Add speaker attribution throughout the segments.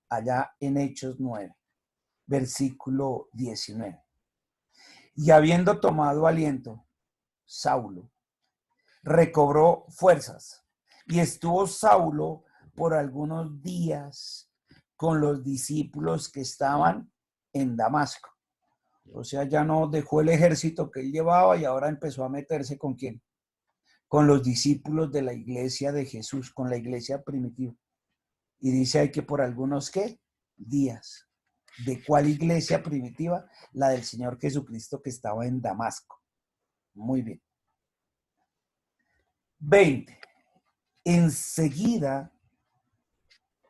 Speaker 1: allá en Hechos 9, versículo 19. Y habiendo tomado aliento, Saulo recobró fuerzas y estuvo Saulo por algunos días con los discípulos que estaban en Damasco. O sea, ya no dejó el ejército que él llevaba y ahora empezó a meterse ¿con quién? Con los discípulos de la iglesia de Jesús, con la iglesia primitiva. Y dice ahí que por algunos, ¿qué? Días. ¿De cuál iglesia primitiva? La del Señor Jesucristo que estaba en Damasco. Muy bien. 20. Enseguida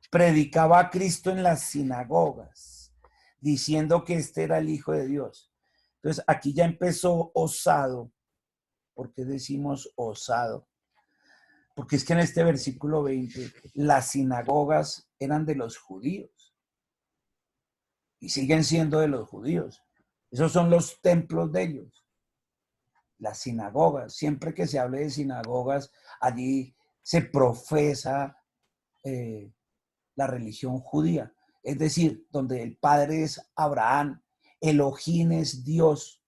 Speaker 1: predicaba a Cristo en las sinagogas, diciendo que este era el Hijo de Dios. Entonces aquí ya empezó osado. ¿Por qué decimos osado? Porque es que en este versículo 20 las sinagogas eran de los judíos y siguen siendo de los judíos. Esos son los templos de ellos. Las sinagogas, siempre que se hable de sinagogas, allí se profesa la religión judía. Es decir, donde el padre es Abraham, Elohim es Dios,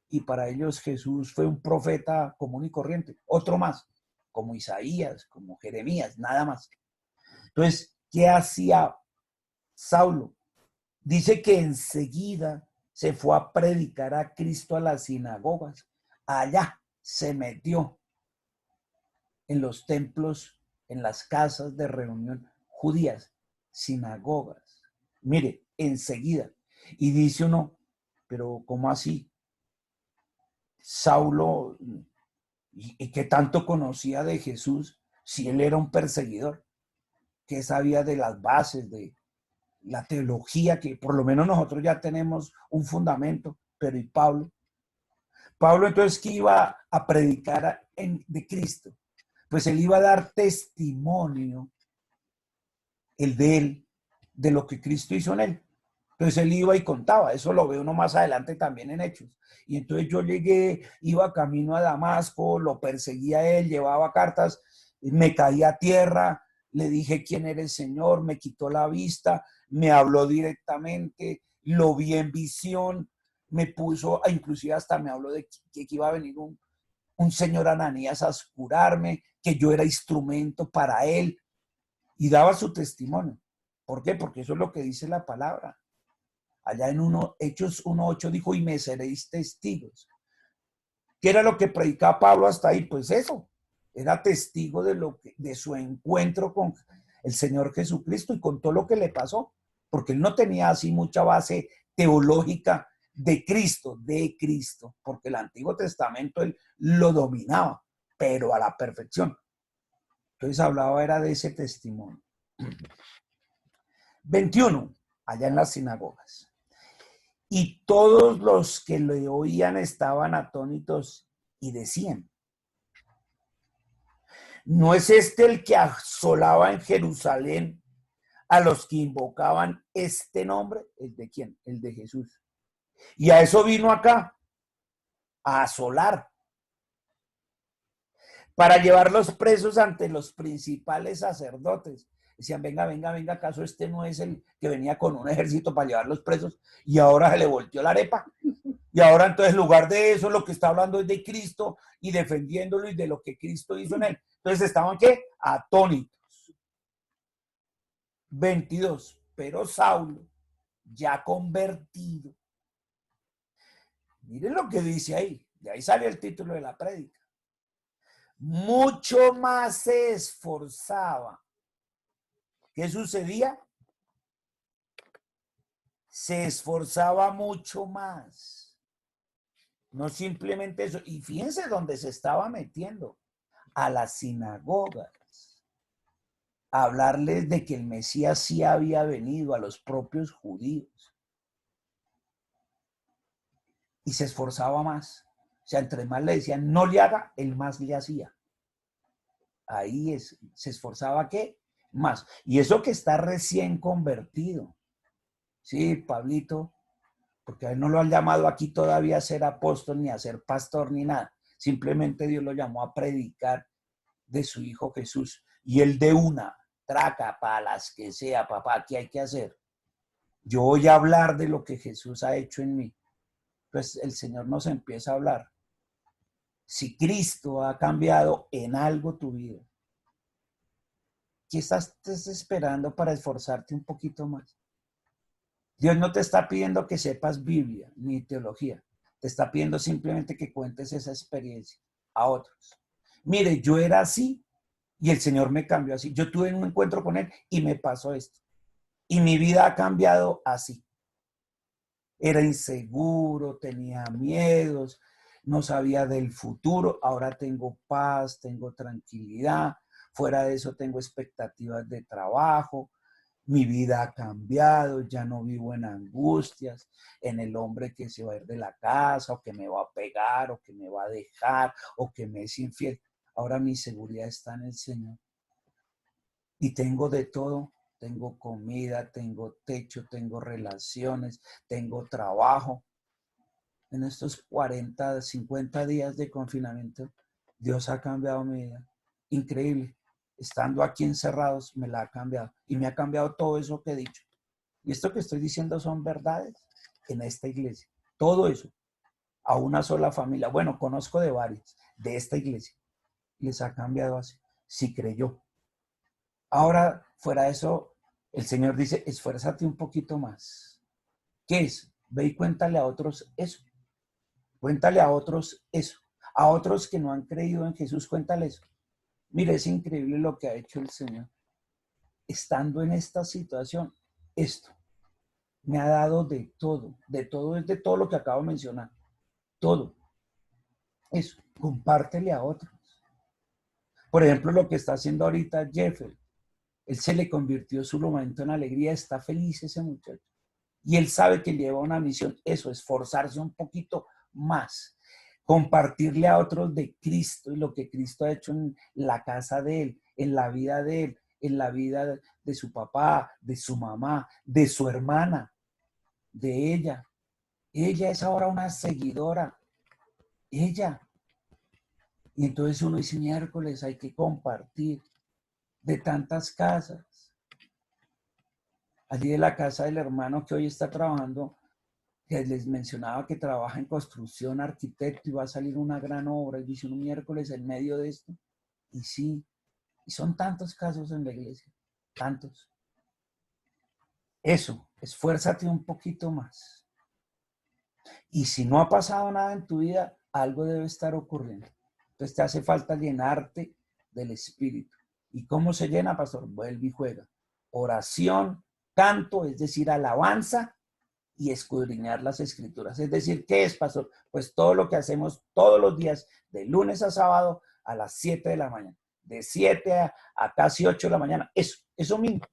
Speaker 1: y para ellos Jesús fue un profeta común y corriente, otro más, como Isaías, como Jeremías, nada más. Entonces, ¿qué hacía Saulo? Dice que enseguida se fue a predicar a Cristo a las sinagogas. Allá se metió en los templos, en las casas de reunión judías, sinagogas. Mire, enseguida. Y dice uno, pero ¿cómo así? Saulo, ¿y qué tanto conocía de Jesús si él era un perseguidor? ¿Qué sabía de las bases, de la teología, que por lo menos nosotros ya tenemos un fundamento? Pero ¿y Pablo? Pablo entonces, ¿qué iba a predicar de Cristo? Pues él iba a dar testimonio, el de él, de lo que Cristo hizo en él. Entonces él iba y contaba, eso lo ve uno más adelante también en Hechos. Y entonces yo llegué, iba camino a Damasco, lo perseguía a él, llevaba cartas, me caí a tierra, le dije quién era el Señor, me quitó la vista, me habló directamente, lo vi en visión, me puso, inclusive hasta me habló de que iba a venir un señor Ananías a curarme, que yo era instrumento para él, y daba su testimonio. ¿Por qué? Porque eso es lo que dice la palabra. Allá en Hechos 1:8 dijo, y me seréis testigos. ¿Qué era lo que predicaba Pablo hasta ahí? Pues eso, era testigo de su encuentro con el Señor Jesucristo y con todo lo que le pasó, porque él no tenía así mucha base teológica de Cristo, porque el Antiguo Testamento él lo dominaba, pero a la perfección. Entonces hablaba era de ese testimonio. 21, allá en las sinagogas. Y todos los que le oían estaban atónitos y decían, ¿no es este el que asolaba en Jerusalén a los que invocaban este nombre? ¿El de quién? El de Jesús. Y a eso vino acá, a asolar, para llevarlos presos ante los principales sacerdotes. Decían, venga, ¿acaso este no es el que venía con un ejército para llevarlos presos? Y ahora se le volteó la arepa. Y ahora entonces, en lugar de eso, lo que está hablando es de Cristo y defendiéndolo y de lo que Cristo hizo en él. Entonces, ¿estaban qué? Atónitos. 22. Pero Saulo, ya convertido, miren lo que dice ahí. De ahí sale el título de la prédica. Mucho más se esforzaba. ¿Qué sucedía? Se esforzaba mucho más. No simplemente eso. Y fíjense dónde se estaba metiendo. A las sinagogas. A hablarles de que el Mesías sí había venido, a los propios judíos. Y se esforzaba más. O sea, entre más le decían no le haga, él más le hacía. Ahí se esforzaba ¿qué? Más. Y eso que está recién convertido. Sí, Pablito, porque a él no lo han llamado aquí todavía a ser apóstol, ni a ser pastor, ni nada. Simplemente Dios lo llamó a predicar de su Hijo Jesús. Y él de una traca, para las que sea, papá, ¿qué hay que hacer? Yo voy a hablar de lo que Jesús ha hecho en mí. Pues el Señor nos empieza a hablar. Si Cristo ha cambiado en algo tu vida, ¿qué estás esperando para esforzarte un poquito más? Dios no te está pidiendo que sepas Biblia ni teología. Te está pidiendo simplemente que cuentes esa experiencia a otros. Mire, yo era así y el Señor me cambió así. Yo tuve un encuentro con Él y me pasó esto. Y mi vida ha cambiado así. Era inseguro, tenía miedos, no sabía del futuro. Ahora tengo paz, tengo tranquilidad. Fuera de eso tengo expectativas de trabajo. Mi vida ha cambiado, ya no vivo en angustias, en el hombre que se va a ir de la casa, o que me va a pegar, o que me va a dejar, o que me es infiel. Ahora mi seguridad está en el Señor. Y tengo de todo. Tengo comida, tengo techo, tengo relaciones, tengo trabajo. En estos 40, 50 días de confinamiento, Dios ha cambiado mi vida. Increíble. Estando aquí encerrados, me la ha cambiado. Y me ha cambiado todo eso que he dicho. Y esto que estoy diciendo son verdades en esta iglesia. Todo eso. A una sola familia. Bueno, conozco de varias de esta iglesia. Les ha cambiado así. Si creyó. Ahora, fuera de eso, el Señor dice, esfuérzate un poquito más. ¿Qué es? Ve y cuéntale a otros eso. Cuéntale a otros eso. A otros que no han creído en Jesús, cuéntale eso. Mire, es increíble lo que ha hecho el Señor. Estando en esta situación, esto me ha dado de todo es de todo lo que acabo de mencionar. Todo. Eso, compártele a otros. Por ejemplo, lo que está haciendo ahorita Jeffrey. Él se le convirtió su momento en alegría, está feliz ese muchacho. Y él sabe que lleva una misión, eso, esforzarse un poquito más, compartirle a otros de Cristo y lo que Cristo ha hecho en la casa de él, en la vida de él, en la vida de su papá, de su mamá, de su hermana, de ella. Ella es ahora una seguidora, ella. Y entonces uno dice, miércoles, hay que compartir de tantas casas. Allí de la casa del hermano que hoy está trabajando, que les mencionaba que trabaja en construcción, arquitecto, y va a salir una gran obra, y dice un miércoles en medio de esto. Y sí, y son tantos casos en la iglesia, tantos. Eso, esfuérzate un poquito más. Y si no ha pasado nada en tu vida, algo debe estar ocurriendo. Entonces te hace falta llenarte del Espíritu. ¿Y cómo se llena, pastor? Vuelve y juega. Oración, canto, es decir, alabanza, y escudriñar las escrituras. Es decir, ¿qué es, pastor? Pues todo lo que hacemos todos los días, de lunes a sábado, a las 7 de la mañana. De 7 a casi 8 de la mañana. Eso mismo.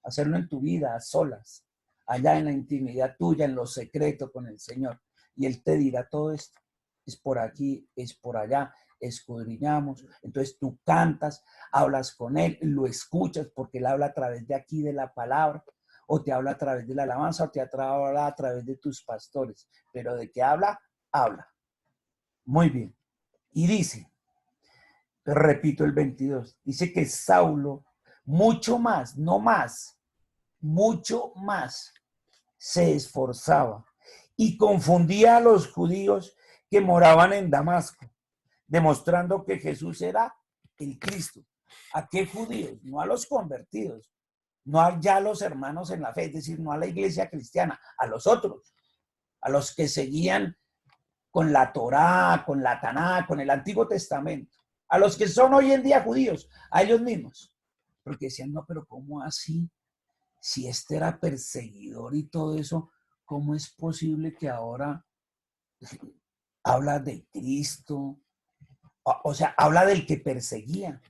Speaker 1: Hacerlo en tu vida, a solas. Allá en la intimidad tuya, en lo secreto con el Señor. Y Él te dirá todo esto. Es por aquí, es por allá. Escudriñamos. Entonces tú cantas, hablas con Él, lo escuchas porque Él habla a través de aquí, de la palabra. O te habla a través de la alabanza, o te habla a través de tus pastores. Pero de qué habla, habla. Muy bien. Y dice, repito el 22, dice que Saulo, mucho más, no más, mucho más, se esforzaba y confundía a los judíos que moraban en Damasco, demostrando que Jesús era el Cristo. ¿A qué judíos? No a los convertidos, no ya a los hermanos en la fe, es decir, no a la iglesia cristiana, a los otros, a los que seguían con la Torá, con la Taná, con el Antiguo Testamento, a los que son hoy en día judíos, a ellos mismos. Porque decían, no, pero ¿cómo así? Si este era perseguidor y todo eso, ¿cómo es posible que ahora habla de Cristo? O sea, habla del que perseguía,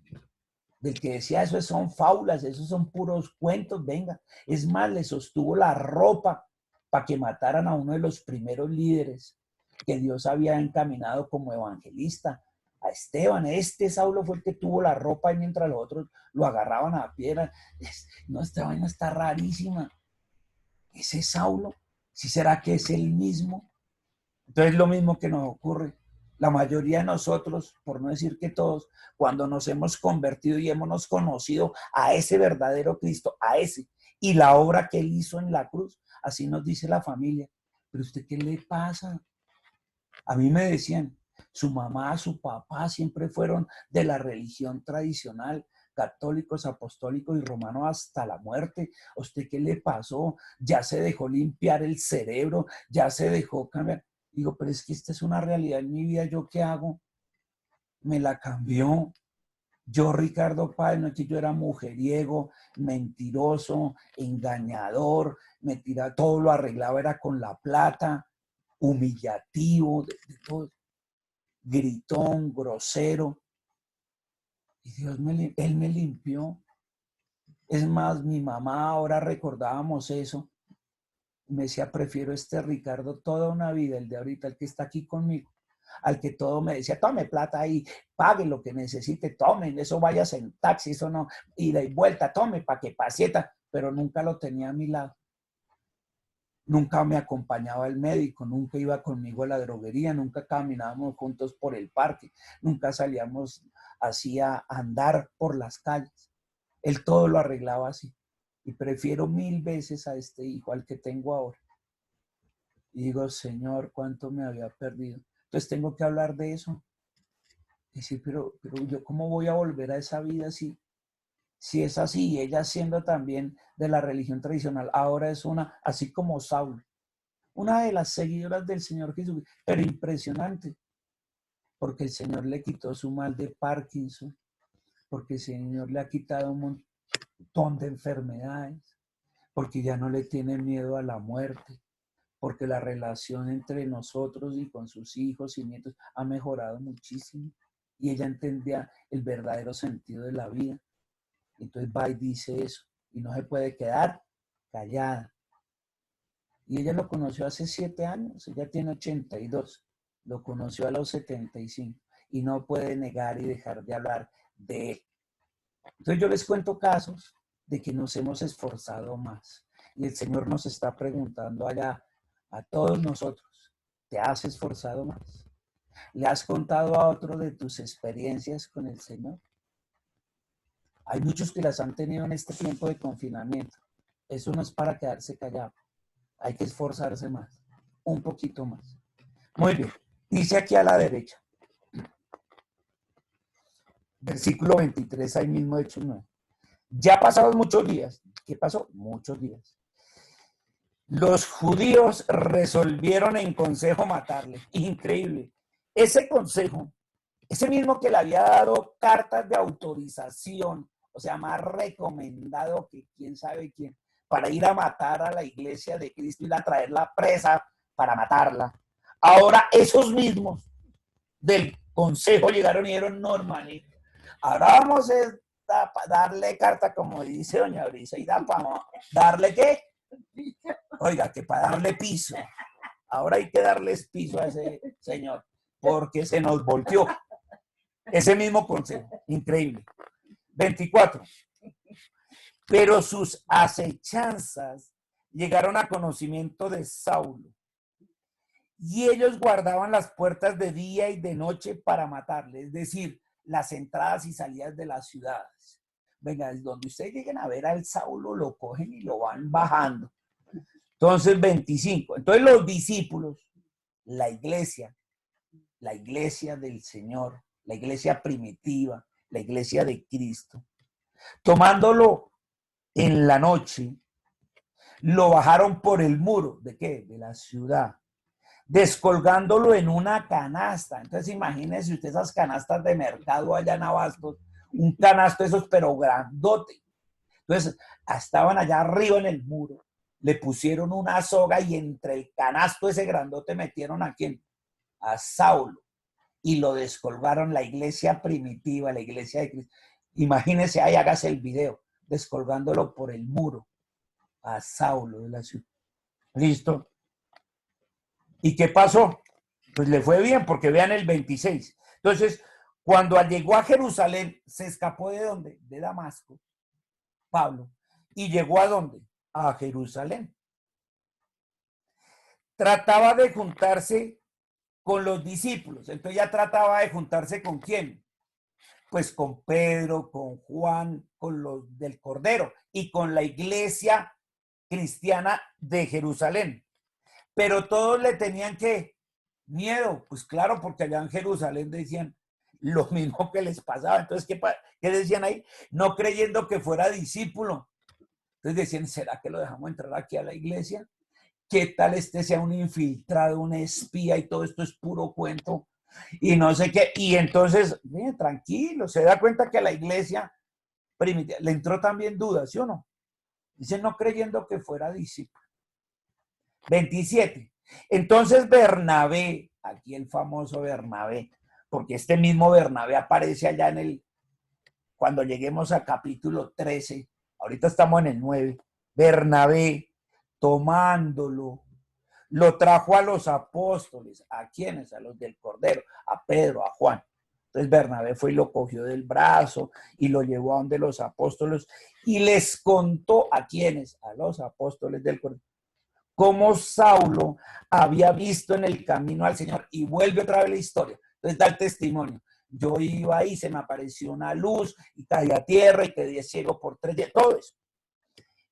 Speaker 1: del que decía, eso son fábulas, esos son puros cuentos, venga. Es más, le sostuvo la ropa para que mataran a uno de los primeros líderes que Dios había encaminado como evangelista, a Esteban. Este Saulo fue el que tuvo la ropa y mientras los otros lo agarraban a la piedra. No, esta vaina está rarísima. ¿Ese Saulo? ¿Sí será que es el mismo? Entonces lo mismo que nos ocurre. La mayoría de nosotros, por no decir que todos, cuando nos hemos convertido y hemos conocido a ese verdadero Cristo, a ese, y la obra que él hizo en la cruz, así nos dice la familia. ¿Pero usted qué le pasa? A mí me decían, su mamá, su papá siempre fueron de la religión tradicional, católicos, apostólicos y romanos hasta la muerte. ¿A usted qué le pasó? Ya se dejó limpiar el cerebro, ya se dejó cambiar. Digo, pero es que esta es una realidad en mi vida, ¿yo qué hago? Me la cambió. Yo, Ricardo Páez, no es que yo era mujeriego, mentiroso, engañador, mentira, todo lo arreglaba era con la plata, humillativo, de todo, gritón, grosero. Y Él me limpió. Es más, mi mamá, ahora recordábamos eso, me decía, prefiero este Ricardo toda una vida, el de ahorita, el que está aquí conmigo, al que todo me decía, tome plata ahí, pague lo que necesite, tomen, eso vayas en taxi, eso no, ida y vuelta, tome para que pasieta, pero nunca lo tenía a mi lado. Nunca me acompañaba el médico, nunca iba conmigo a la droguería, nunca caminábamos juntos por el parque, nunca salíamos así a andar por las calles. Él todo lo arreglaba así. Y prefiero 1000 veces a este hijo, al que tengo ahora. Y digo, Señor, cuánto me había perdido. Entonces tengo que hablar de eso. Y decir, pero yo cómo voy a volver a esa vida si es así, y ella siendo también de la religión tradicional, ahora es una, así como Saulo, una de las seguidoras del Señor Jesús, pero impresionante, porque el Señor le quitó su mal de Parkinson, porque el Señor le ha quitado un montón de enfermedades, porque ya no le tiene miedo a la muerte, porque la relación entre nosotros y con sus hijos y nietos ha mejorado muchísimo, y ella entendía el verdadero sentido de la vida. Entonces va y dice eso, y no se puede quedar callada. Y ella lo conoció hace 7 años, ella tiene 82, lo conoció a los 75 y no puede negar y dejar de hablar de él. Entonces yo les cuento casos de que nos hemos esforzado más y el Señor nos está preguntando allá a todos nosotros, ¿te has esforzado más? ¿Le has contado a otro de tus experiencias con el Señor? Hay muchos que las han tenido en este tiempo de confinamiento. Eso no es para quedarse callado. Hay que esforzarse más, un poquito más. Muy bien. Dice aquí a la derecha, versículo 23, ahí mismo de Hechos 9. Ya pasados muchos días. ¿Qué pasó? Muchos días. Los judíos resolvieron en consejo matarle. Increíble. Ese consejo, ese mismo que le había dado cartas de autorización, o sea, más recomendado que quién sabe quién, para ir a matar a la iglesia de Cristo y a traerla presa para matarla. Ahora esos mismos del consejo llegaron y dijeron, no, hermanito, ahora vamos a darle carta, como dice doña Brisa, y da para darle qué, oiga, que para darle piso. Ahora hay que darles piso a ese señor, porque se nos volteó. Ese mismo consejo, increíble. 24. Pero sus acechanzas llegaron a conocimiento de Saulo. Y ellos guardaban las puertas de día y de noche para matarle, es decir, las entradas y salidas de las ciudades. Venga, donde ustedes lleguen a ver al Saulo, lo cogen y lo van bajando. Entonces, 25. Entonces los discípulos, la iglesia del Señor, la iglesia primitiva, la iglesia de Cristo, tomándolo en la noche, lo bajaron por el muro. ¿De qué? De la ciudad. Descolgándolo en una canasta. Entonces imagínense usted esas canastas de mercado allá en Abastos, un canasto esos pero grandote. Entonces estaban allá arriba en el muro, le pusieron una soga y entre el canasto ese grandote metieron a quién, a Saulo, y lo descolgaron, la iglesia primitiva, la iglesia de Cristo. Imagínense, ahí hágase el video, descolgándolo por el muro a Saulo de la ciudad. ¿Listo? ¿Y qué pasó? Pues le fue bien, porque vean el 26. Entonces, cuando llegó a Jerusalén, se escapó ¿de dónde? De Damasco, Pablo. ¿Y llegó a dónde? A Jerusalén. Trataba de juntarse con los discípulos. Entonces ya trataba de juntarse con quién. Pues con Pedro, con Juan, con los del Cordero y con la iglesia cristiana de Jerusalén. Pero todos le tenían que miedo, pues claro, porque allá en Jerusalén decían lo mismo que les pasaba. Entonces, ¿qué decían ahí? No creyendo que fuera discípulo. Entonces decían, ¿será que lo dejamos entrar aquí a la iglesia? ¿Qué tal este sea un infiltrado, un espía y todo esto es puro cuento? Y no sé qué. Y entonces, tranquilo, se da cuenta que a la iglesia primitiva le entró también dudas, ¿sí o no? Dice, no creyendo que fuera discípulo. 27. Entonces Bernabé, aquí el famoso Bernabé, porque este mismo Bernabé aparece allá cuando lleguemos al capítulo 13, ahorita estamos en el 9, Bernabé, tomándolo, lo trajo a los apóstoles. ¿A quiénes? A los del Cordero, a Pedro, a Juan. Entonces Bernabé fue y lo cogió del brazo y lo llevó a donde los apóstoles y les contó a quiénes, a los apóstoles del Cordero, cómo Saulo había visto en el camino al Señor. Y vuelve otra vez la historia. Entonces da el testimonio. Yo iba ahí, se me apareció una luz y caí a tierra y quedé ciego por 3 días. Todo eso.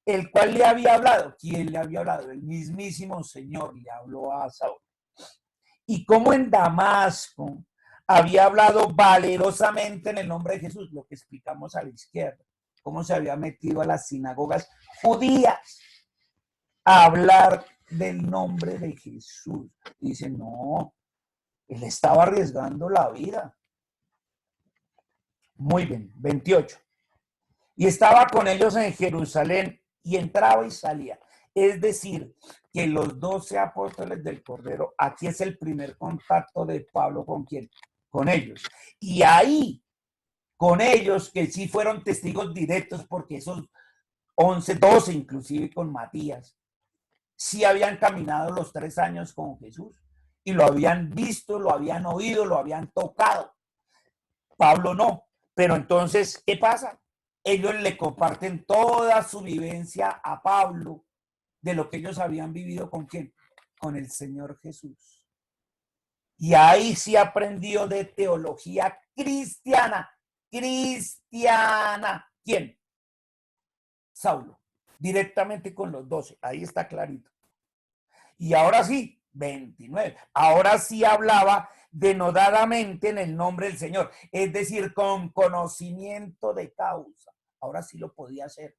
Speaker 1: El cual le había hablado. ¿Quién le había hablado? El mismísimo Señor le habló a Saulo. Y como en Damasco había hablado valerosamente en el nombre de Jesús, lo que explicamos a la izquierda, cómo se había metido a las sinagogas judías a hablar del nombre de Jesús. Dice, no, él estaba arriesgando la vida. Muy bien, 28. Y estaba con ellos en Jerusalén y entraba y salía. Es decir, que los 12 apóstoles del Cordero, aquí es el primer contacto de Pablo con quién, con ellos. Y ahí, con ellos, que sí fueron testigos directos, porque esos 11, 12 inclusive con Matías, sí habían caminado los 3 años con Jesús y lo habían visto, lo habían oído, lo habían tocado. Pablo no. Pero entonces, ¿qué pasa? Ellos le comparten toda su vivencia a Pablo de lo que ellos habían vivido con quién, con el Señor Jesús. Y ahí sí aprendió de teología cristiana. Cristiana. ¿Quién? Saulo. Directamente con los 12. Ahí está clarito. Y ahora sí, 29. Ahora sí hablaba denodadamente en el nombre del Señor, es decir, con conocimiento de causa. Ahora sí lo podía hacer,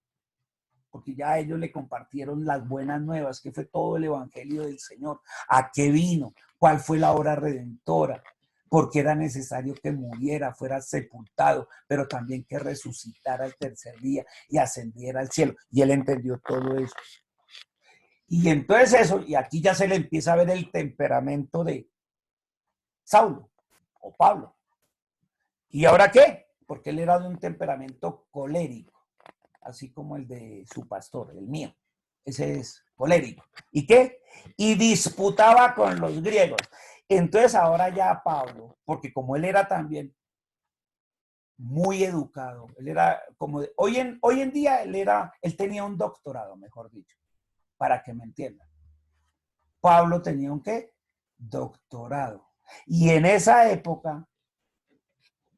Speaker 1: porque ya ellos le compartieron las buenas nuevas, que fue todo el evangelio del Señor, a qué vino, cuál fue la obra redentora, porque era necesario que muriera, fuera sepultado, pero también que resucitara el tercer día y ascendiera al cielo. Y él entendió todo eso. Y entonces eso, y aquí ya se le empieza a ver el temperamento de Saulo o Pablo. ¿Y ahora qué? Porque él era de un temperamento colérico, así como el de su pastor, el mío. Ese es colérico. ¿Y qué? Y disputaba con los griegos. Entonces ahora ya Pablo, porque como él era también muy educado, él era como, hoy en día él tenía un doctorado, mejor dicho, para que me entiendan. Pablo tenía un ¿qué? Doctorado. Y en esa época,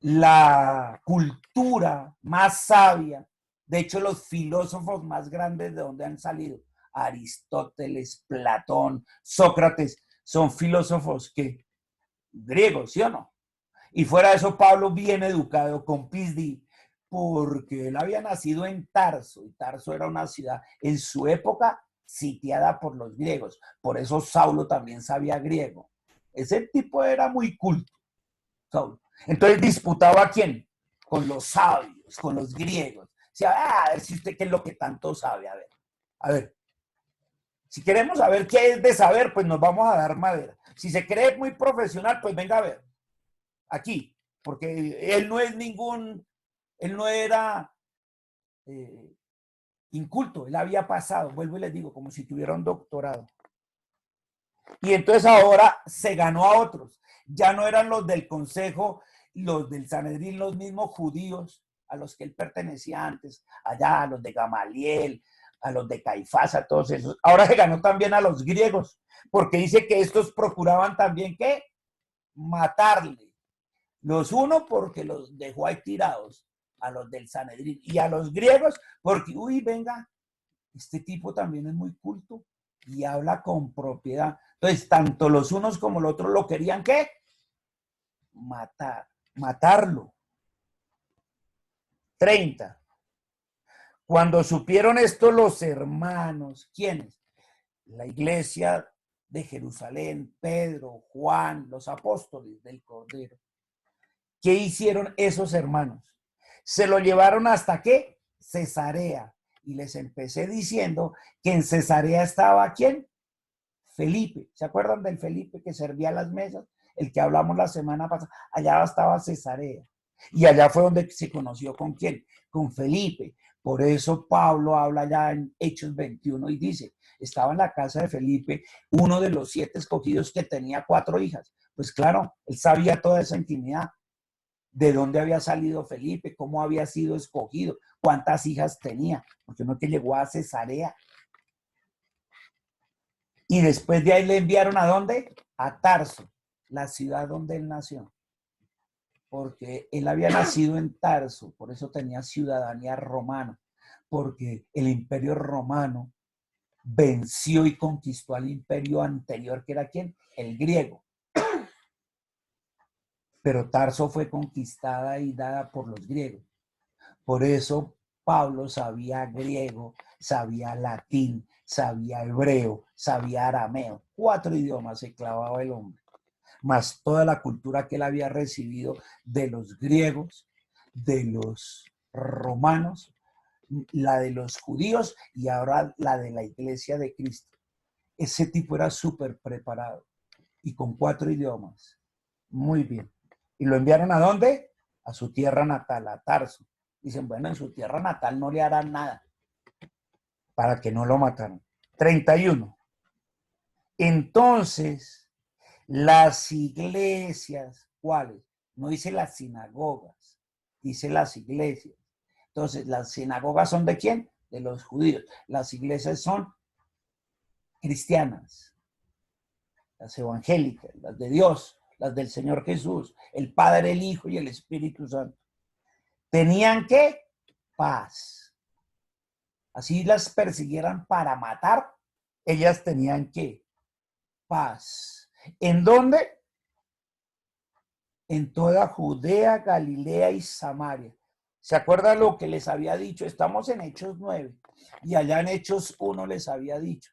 Speaker 1: la cultura más sabia, de hecho los filósofos más grandes de donde han salido, Aristóteles, Platón, Sócrates, son filósofos que griegos, ¿sí o no? Y fuera de eso, Pablo bien educado con PhD, porque él había nacido en Tarso, y Tarso era una ciudad en su época sitiada por los griegos. Por eso Saulo también sabía griego. Ese tipo era muy culto, Saulo. Entonces disputaba ¿a quién? Con los sabios, con los griegos. O sea, a ver si usted qué es lo que tanto sabe. A ver. Si queremos saber qué es de saber, pues nos vamos a dar madera. Si se cree muy profesional, pues venga a ver. Aquí. Porque él no es él no era inculto, él había pasado, vuelvo y les digo, como si tuviera un doctorado. Y entonces ahora se ganó a otros. Ya no eran los del consejo, los del Sanedrín, los mismos judíos a los que él pertenecía antes, allá a los de Gamaliel, a los de Caifás, a todos esos. Ahora se ganó también a los griegos, porque dice que estos procuraban también, ¿qué? matarle. Los unos porque los dejó ahí tirados, a los del Sanedrín, y a los griegos porque, uy, venga, este tipo también es muy culto y habla con propiedad. Entonces, tanto los unos como los otros lo querían, ¿qué? Matarlo. 30. Cuando supieron esto los hermanos, ¿quiénes? La iglesia de Jerusalén, Pedro, Juan, los apóstoles del Cordero. ¿Qué hicieron esos hermanos? Se lo llevaron hasta ¿qué? Cesarea. Y les empecé diciendo que en Cesarea estaba ¿quién? Felipe. ¿Se acuerdan del Felipe que servía las mesas? El que hablamos la semana pasada. Allá estaba Cesarea. Y allá fue donde se conoció con ¿quién? Con Felipe. Por eso Pablo habla ya en Hechos 21 y dice, estaba en la casa de Felipe, uno de los 7 escogidos que tenía 4 hijas. Pues claro, él sabía toda esa intimidad. De dónde había salido Felipe, cómo había sido escogido, cuántas hijas tenía, porque no que llegó a Cesarea. Y después de ahí le enviaron ¿a dónde? A Tarso, la ciudad donde él nació. Porque él había nacido en Tarso, por eso tenía ciudadanía romana, porque el imperio romano venció y conquistó al imperio anterior, que era ¿quién? El griego. Pero Tarso fue conquistada y dada por los griegos. Por eso Pablo sabía griego, sabía latín, sabía hebreo, sabía arameo. 4 idiomas se clavaba el hombre. Más toda la cultura que él había recibido de los griegos, de los romanos, la de los judíos y ahora la de la iglesia de Cristo. Ese tipo era súper preparado y con 4 idiomas. Muy bien. ¿Y lo enviaron a dónde? A su tierra natal, a Tarso. Dicen, bueno, en su tierra natal no le harán nada para que no lo mataran. 31. Entonces, las iglesias, ¿cuáles? No dice las sinagogas, dice las iglesias. Entonces, las sinagogas son ¿de quién? De los judíos. Las iglesias son cristianas, las evangélicas, las de Dios, las del Señor Jesús, el Padre, el Hijo y el Espíritu Santo. Tenían ¿qué? Paz. Así las persiguieran para matar, ellas tenían ¿qué? Paz. ¿En dónde? En toda Judea, Galilea y Samaria. ¿Se acuerdan lo que les había dicho? Estamos en Hechos 9 y allá en Hechos 1 les había dicho.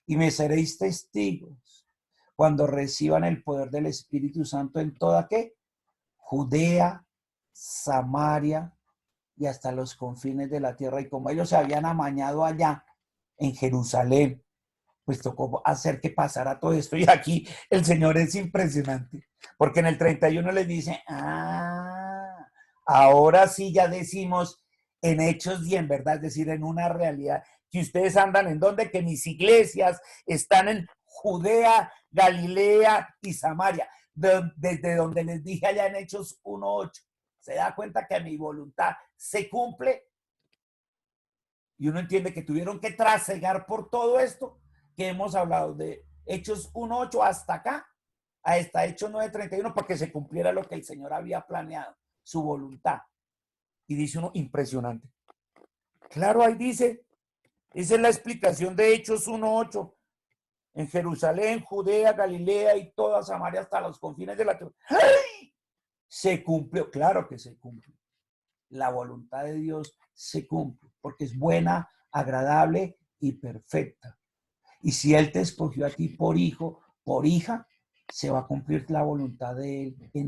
Speaker 1: Y me seréis testigos cuando reciban el poder del Espíritu Santo en toda ¿qué? Judea, Samaria y hasta los confines de la tierra. Y como ellos se habían amañado allá en Jerusalén, pues tocó hacer que pasara todo esto. Y aquí el Señor es impresionante, porque en el 31 les dice, ahora sí ya decimos en hechos y en verdad, es decir, en una realidad, que ustedes andan en donde, que mis iglesias están en Judea, Galilea y Samaria, desde donde les dije allá en Hechos 1:8. ¿Se da cuenta que mi voluntad se cumple? Y uno entiende que tuvieron que trasegar por todo esto que hemos hablado de Hechos 1:8 hasta acá, hasta Hechos 9:31, porque se cumpliera lo que el Señor había planeado, su voluntad. Y dice uno, impresionante. Claro, ahí dice, esa es la explicación de Hechos 1:8. En Jerusalén, Judea, Galilea y toda Samaria hasta los confines de la tierra. ¡Ay! Se cumplió, claro que se cumple. La voluntad de Dios se cumple, porque es buena, agradable y perfecta. Y si Él te escogió a ti por hijo, por hija, se va a cumplir la voluntad de Él en